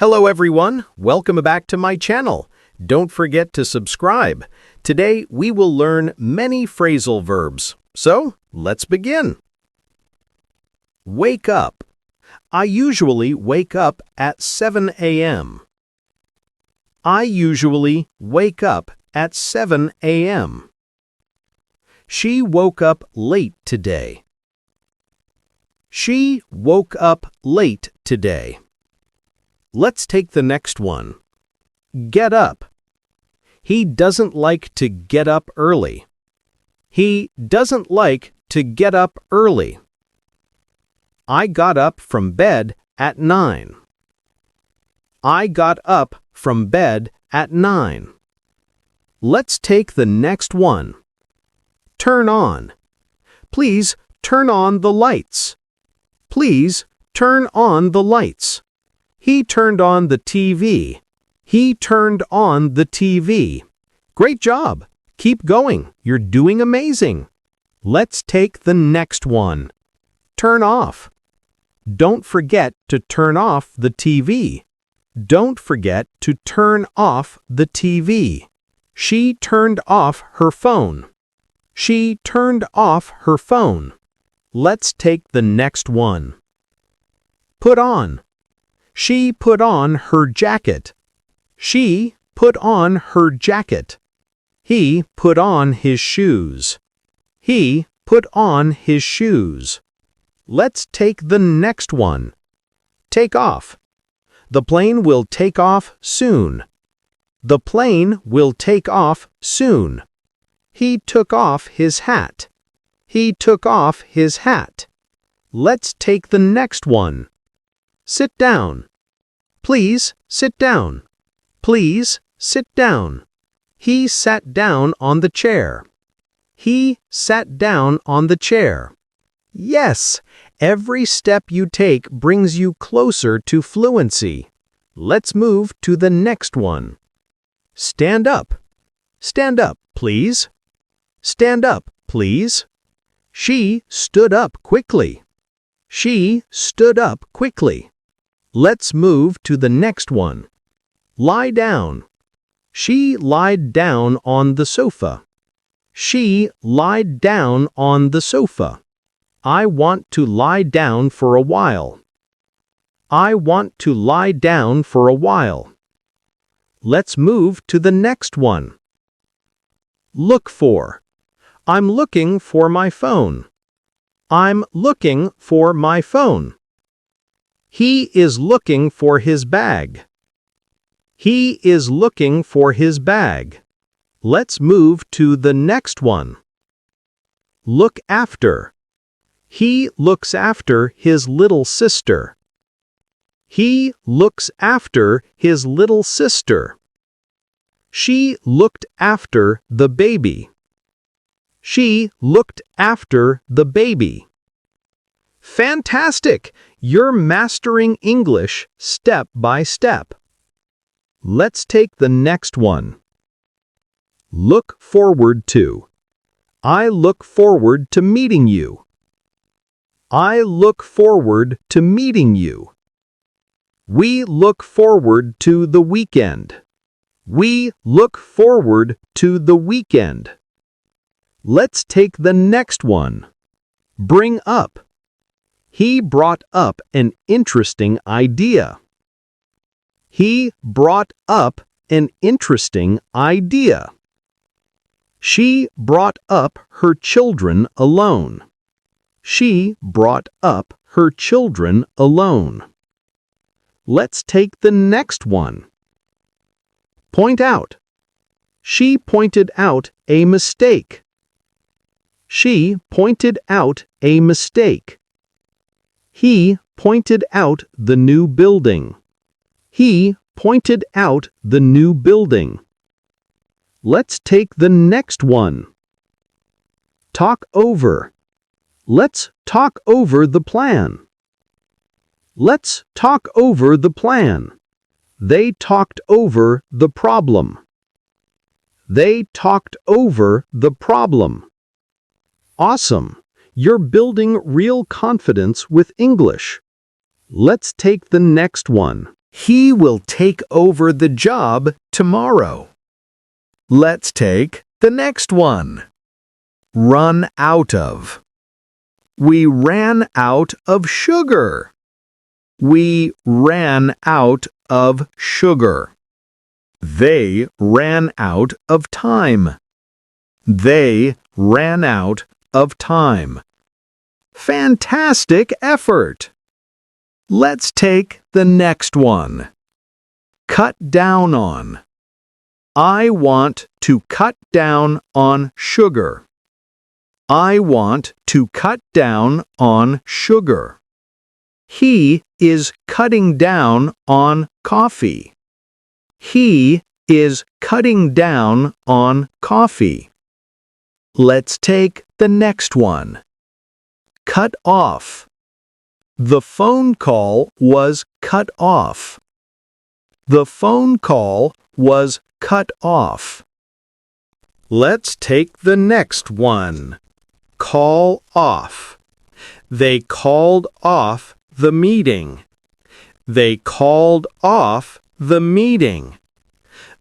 Hello everyone, welcome back to my channel. Don't forget to subscribe. Today we will learn many phrasal verbs. So, let's begin. Wake up. I usually wake up at 7 a.m. I usually wake up at 7 a.m. She woke up late today. She woke up late today. Let's take the next one. Get up. He doesn't like to get up early. He doesn't like to get up early. I got up from bed at 9. I got up from bed at 9. Let's take the next one. Turn on. Please turn on the lights. Please turn on the lights. He turned on the TV. He turned on the TV. Great job. Keep going. You're doing amazing. Let's take the next one. Turn off. Don't forget to turn off the TV. Don't forget to turn off the TV. She turned off her phone. She turned off her phone. Let's take the next one. Put on. She put on her jacket. She put on her jacket. He put on his shoes. He put on his shoes. Let's take the next one. Take off. The plane will take off soon. The plane will take off soon. He took off his hat. He took off his hat. Let's take the next one. Sit down. Please sit down. Please sit down. He sat down on the chair. He sat down on the chair. Yes, every step you take brings you closer to fluency. Let's move to the next one. Stand up. Stand up, please. Stand up, please. She stood up quickly. She stood up quickly. Let's move to the next one. Lie down. She lied down on the sofa. She lied down on the sofa. I want to lie down for a while. I want to lie down for a while. Let's move to the next one. Look for. I'm looking for my phone. I'm looking for my phone. He is looking for his bag. He is looking for his bag. Let's move to the next one. Look after. He looks after his little sister. He looks after his little sister. She looked after the baby. She looked after the baby. Fantastic! You're mastering English step by step. Let's take the next one. Look forward to. I look forward to meeting you. I look forward to meeting you. We look forward to the weekend. We look forward to the weekend. Let's take the next one. Bring up. He brought up an interesting idea. He brought up an interesting idea. She brought up her children alone. She brought up her children alone. Let's take the next one. Point out. She pointed out a mistake. She pointed out a mistake. He pointed out the new building. He pointed out the new building. Let's take the next one. Talk over. Let's talk over the plan. Let's talk over the plan. They talked over the problem. They talked over the problem. Awesome! You're building real confidence with English. Let's take the next one. He will take over the job tomorrow. Let's take the next one. Run out of. We ran out of sugar. We ran out of sugar. They ran out of time. They ran out of time. Fantastic effort! Let's take the next one. Cut down on. I want to cut down on sugar. I want to cut down on sugar. He is cutting down on coffee. He is cutting down on coffee. Let's take the next one. Cut off. The phone call was cut off. The phone call was cut off. Let's take the next one. Call off. They called off the meeting. They called off the meeting.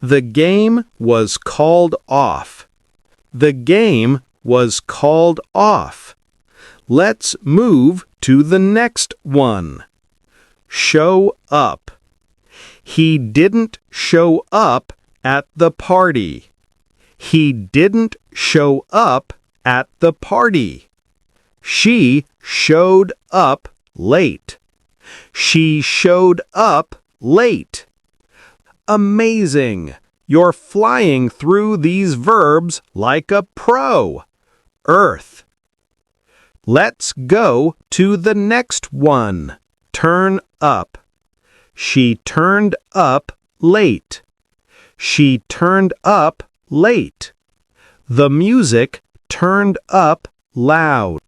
The game was called off. The game was called off. Let's move to the next one. Show up. He didn't show up at the party. He didn't show up at the party. She showed up late. She showed up late. Amazing! You're flying through these verbs like a pro. Earth. Let's go to the next one. Turn up. She turned up late. She turned up late. The music turned up loud.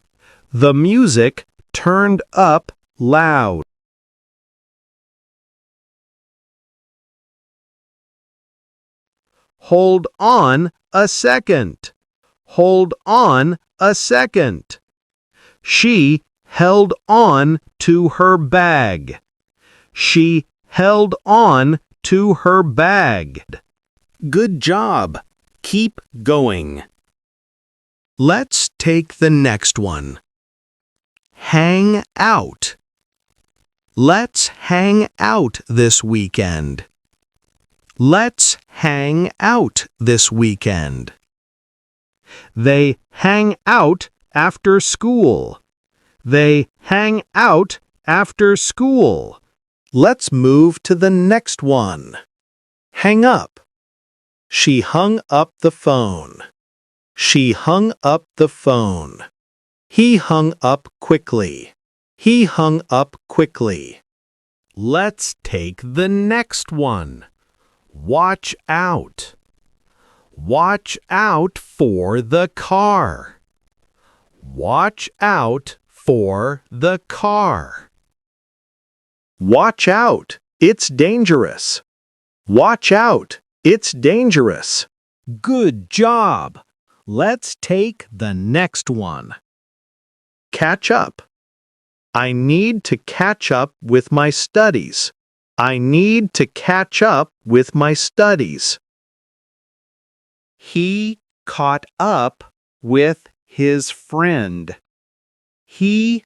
The music turned up loud. Hold on a second. Hold on a second. She held on to her bag. She held on to her bag. Good job. Keep going. Let's take the next one. Hang out. Let's hang out this weekend. Let's hang out this weekend. They hang out after school. They hang out after school. Let's move to the next one. Hang up. She hung up the phone. She hung up the phone. He hung up quickly. He hung up quickly. Let's take the next one. Watch out. Watch out for the car. Watch out for the car. Watch out, it's dangerous. Watch out, it's dangerous. Good job. Let's take the next one. Catch up. I need to catch up with my studies. I need to catch up with my studies. He caught up with his friend. He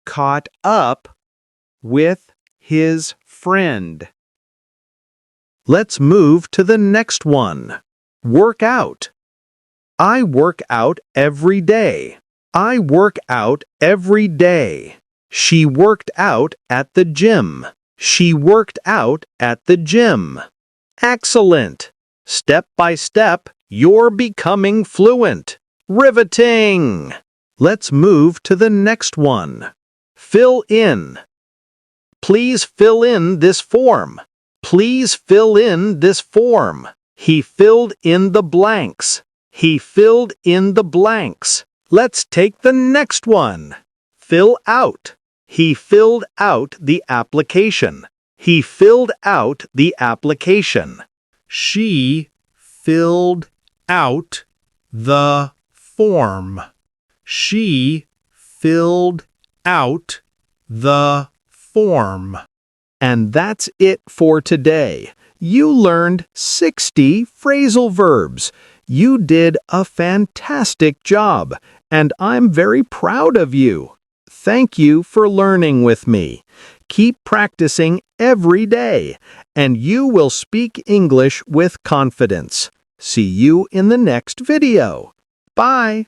caught up with his friend. Let's move to the next one. Work out. I work out every day. I work out every day. She worked out at the gym. She worked out at the gym. Excellent! Step by step, you're becoming fluent. Riveting! Let's move to the next one. Fill in. Please fill in this form. Please fill in this form. He filled in the blanks. He filled in the blanks. Let's take the next one. Fill out. He filled out the application. He filled out the application. She filled out the form. She filled out the form. And that's it for today. You learned 60 phrasal verbs. You did a fantastic job, and I'm very proud of you. Thank you for learning with me. Keep practicing every day, and you will speak English with confidence. See you in the next video. Bye!